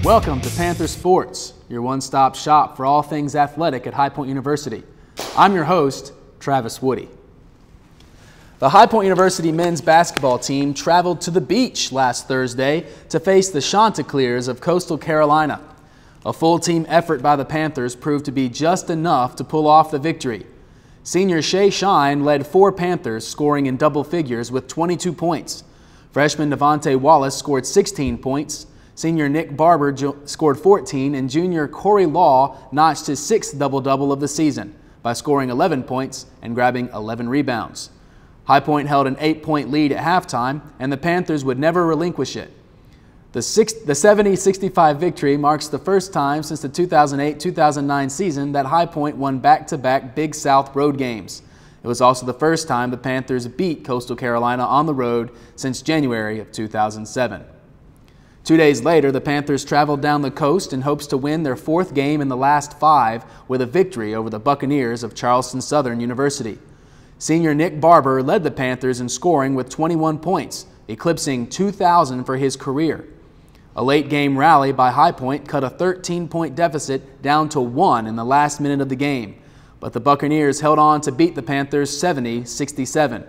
Welcome to Panther Sports, your one-stop shop for all things athletic at High Point University. I'm your host, Travis Woody. The High Point University men's basketball team traveled to the beach last Thursday to face the Chanticleers of Coastal Carolina. A full team effort by the Panthers proved to be just enough to pull off the victory. Senior Shay Shine led 4 Panthers, scoring in double figures with 22 points. Freshman Devontae Wallace scored 16 points. Senior Nick Barber scored 14, and junior Corey Law notched his 6th double-double of the season by scoring 11 points and grabbing 11 rebounds. High Point held an 8-point lead at halftime, and the Panthers would never relinquish it. The 70-65 victory marks the first time since the 2008-2009 season that High Point won back-to-back Big South road games. It was also the first time the Panthers beat Coastal Carolina on the road since January of 2007. 2 days later, the Panthers traveled down the coast in hopes to win their 4th game in the last 5 with a victory over the Buccaneers of Charleston Southern University. Senior Nick Barber led the Panthers in scoring with 21 points, eclipsing 2,000 for his career. A late game rally by High Point cut a 13-point deficit down to 1 in the last minute of the game, but the Buccaneers held on to beat the Panthers 70-67.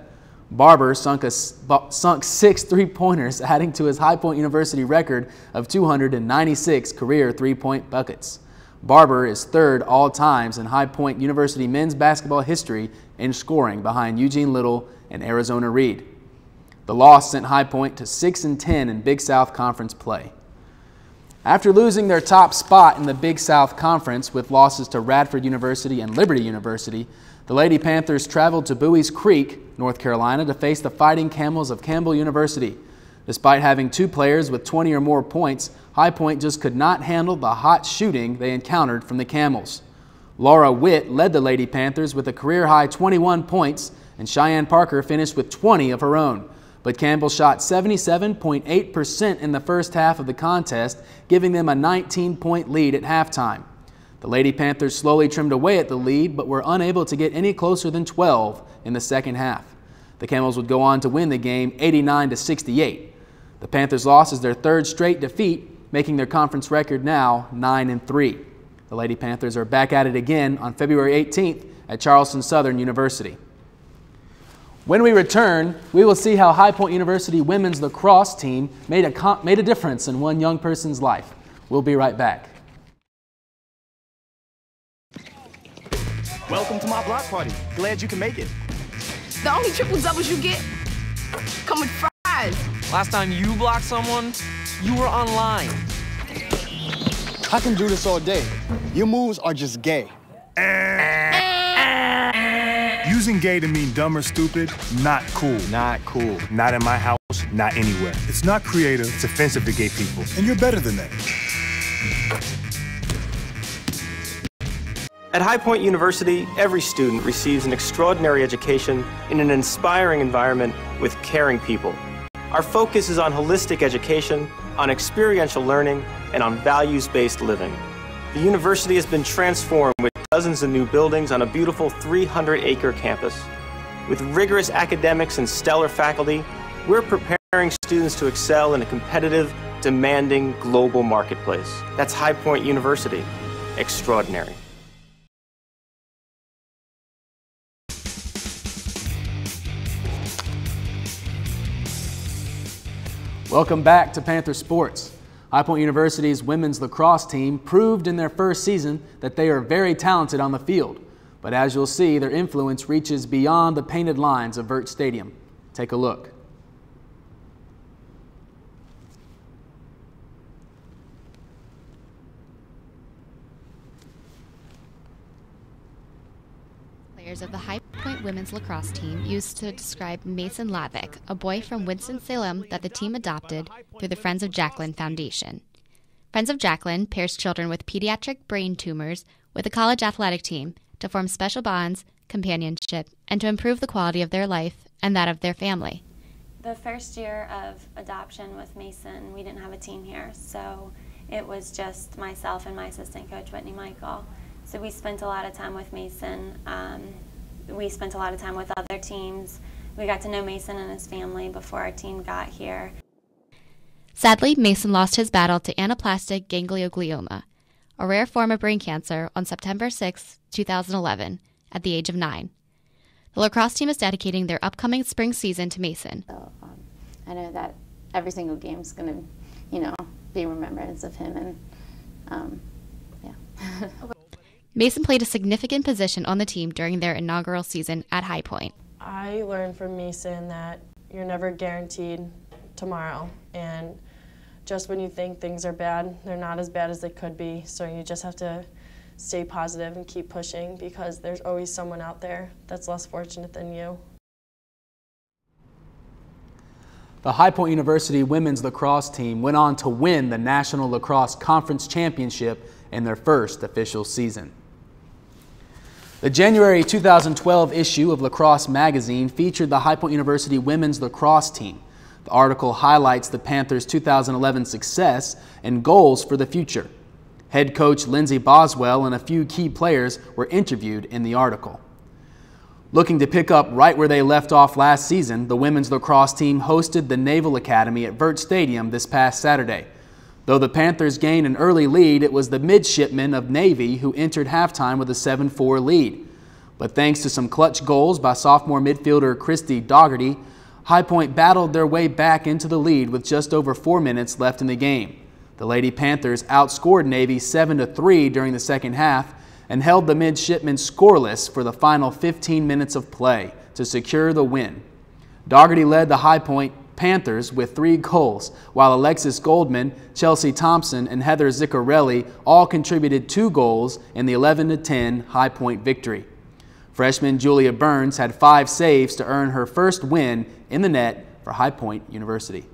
Barber sunk 6 three-pointers, adding to his High Point University record of 296 career three-point buckets. Barber is 3rd all times in High Point University men's basketball history in scoring, behind Eugene Little and Arizona Reed. The loss sent High Point to 6-10 in Big South Conference play. After losing their top spot in the Big South Conference with losses to Radford University and Liberty University, the Lady Panthers traveled to Bowie's Creek, North Carolina, to face the Fighting Camels of Campbell University. Despite having 2 players with 20 or more points, High Point just could not handle the hot shooting they encountered from the Camels. Laura Witt led the Lady Panthers with a career-high 21 points, and Cheyenne Parker finished with 20 of her own. But Campbell shot 77.8% in the first half of the contest, giving them a 19-point lead at halftime. The Lady Panthers slowly trimmed away at the lead, but were unable to get any closer than 12 in the second half. The Camels would go on to win the game 89-68. The Panthers' loss is their 3rd straight defeat, making their conference record now 9-3. The Lady Panthers are back at it again on February 18th at Charleston Southern University. When we return, we will see how High Point University women's lacrosse team made a difference in one young person's life. We'll be right back. Welcome to my block party. Glad you can make it. The only triple doubles you get come with fries. Last time you blocked someone, you were online. I can do this all day. Your moves are just gay. Using gay to mean dumb or stupid, not cool. Not cool. Not in my house, not anywhere. It's not creative, it's offensive to gay people. And you're better than that. At High Point University, every student receives an extraordinary education in an inspiring environment with caring people. Our focus is on holistic education, on experiential learning, and on values-based living. The university has been transformed with dozens of new buildings on a beautiful 300-acre campus. With rigorous academics and stellar faculty, we're preparing students to excel in a competitive, demanding global marketplace. That's High Point University. Extraordinary. Welcome back to Panther Sports. High Point University's women's lacrosse team proved in their first season that they are very talented on the field. But as you'll see, their influence reaches beyond the painted lines of Vert Stadium. Take a look. Players of the High Point women's lacrosse team used to describe Mason Lavick, a boy from Winston-Salem that the team adopted through the Friends of Jacqueline Foundation. Friends of Jacqueline pairs children with pediatric brain tumors with a college athletic team to form special bonds, companionship, and to improve the quality of their life and that of their family. The first year of adoption with Mason, we didn't have a team here, so it was just myself and my assistant coach, Whitney Michael. So we spent a lot of time with Mason. We spent a lot of time with other teams. We got to know Mason and his family before our team got here. Sadly, Mason lost his battle to anaplastic ganglioglioma, a rare form of brain cancer, on September 6, 2011, at the age of 9. The lacrosse team is dedicating their upcoming spring season to Mason. So, I know that every single game is going to, be in remembrance of him, and yeah. Mason played a significant position on the team during their inaugural season at High Point. I learned from Mason that you're never guaranteed tomorrow, and just when you think things are bad, they're not as bad as they could be, so you just have to stay positive and keep pushing, because there's always someone out there that's less fortunate than you. The High Point University women's lacrosse team went on to win the National Lacrosse Conference Championship in their first official season. The January 2012 issue of Lacrosse magazine featured the High Point University women's lacrosse team. The article highlights the Panthers' 2011 success and goals for the future. Head coach Lindsey Boswell and a few key players were interviewed in the article. Looking to pick up right where they left off last season, the women's lacrosse team hosted the Naval Academy at Vert Stadium this past Saturday. Though the Panthers gained an early lead, it was the midshipmen of Navy who entered halftime with a 7-4 lead. But thanks to some clutch goals by sophomore midfielder Christy Dougherty, High Point battled their way back into the lead with just over 4 minutes left in the game. The Lady Panthers outscored Navy 7-3 during the second half and held the midshipmen scoreless for the final 15 minutes of play to secure the win. Dougherty led the High Point Panthers with 3 goals, while Alexis Goldman, Chelsea Thompson, and Heather Ziccarelli all contributed 2 goals in the 11-10 High Point victory. Freshman Julia Burns had 5 saves to earn her first win in the net for High Point University.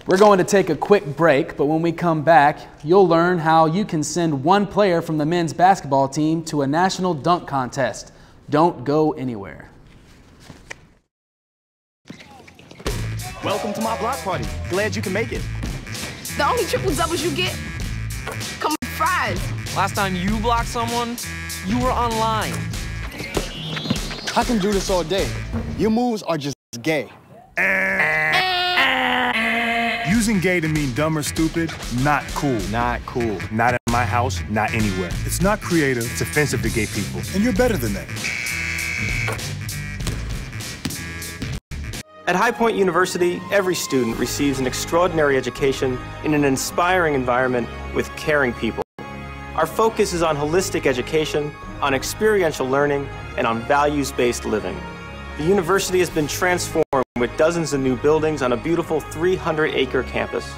We're going to take a quick break, but when we come back, you'll learn how you can send one player from the men's basketball team to a national dunk contest. Don't go anywhere. Welcome to my block party. Glad you can make it. The only triple doubles you get come with fries. Last time you blocked someone, you were online. I can do this all day. Your moves are just gay. Using gay to mean dumb or stupid, not cool. Not cool. Not at my house, not anywhere. It's not creative, it's offensive to gay people. And you're better than that. At High Point University, every student receives an extraordinary education in an inspiring environment with caring people. Our focus is on holistic education, on experiential learning, and on values-based living. The university has been transformed with dozens of new buildings on a beautiful 300-acre campus.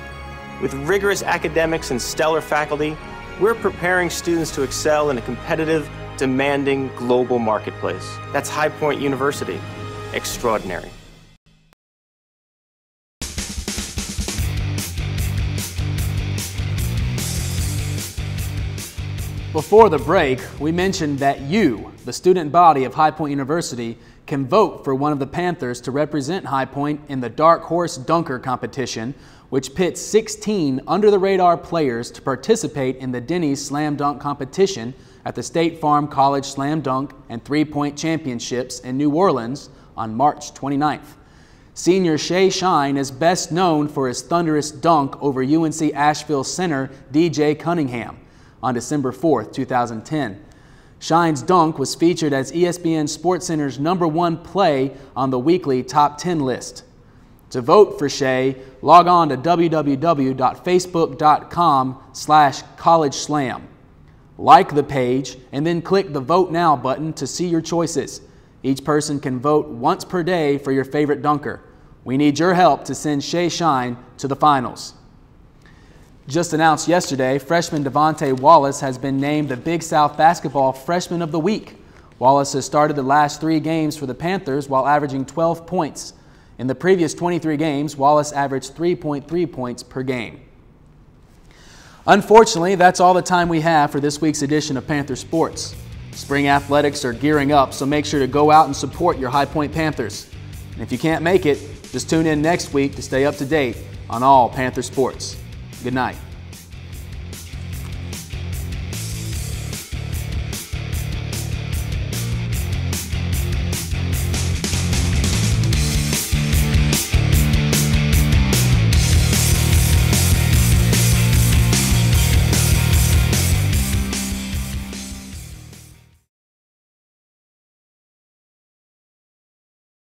With rigorous academics and stellar faculty, we're preparing students to excel in a competitive, demanding global marketplace. That's High Point University. Extraordinary. Before the break, we mentioned that you, the student body of High Point University, can vote for one of the Panthers to represent High Point in the Dark Horse Dunker competition, which pits 16 under-the-radar players to participate in the Denny's Slam Dunk competition at the State Farm College Slam Dunk and Three-Point Championships in New Orleans on March 29th. Senior Shay Shine is best known for his thunderous dunk over UNC Asheville center DJ Cunningham on December 4th, 2010. Shine's dunk was featured as ESPN SportsCenter's #1 play on the weekly Top 10 list. To vote for Shay, log on to www.facebook.com/collegeslam. Like the page and then click the Vote Now button to see your choices. Each person can vote once per day for your favorite dunker. We need your help to send Shay Shine to the finals. Just announced yesterday, freshman Devontae Wallace has been named the Big South Basketball Freshman of the Week. Wallace has started the last 3 games for the Panthers while averaging 12 points. In the previous 23 games, Wallace averaged 3.3 points per game. Unfortunately, that's all the time we have for this week's edition of Panther Sports. Spring athletics are gearing up, so make sure to go out and support your High Point Panthers. And if you can't make it, just tune in next week to stay up to date on all Panther Sports. Good night.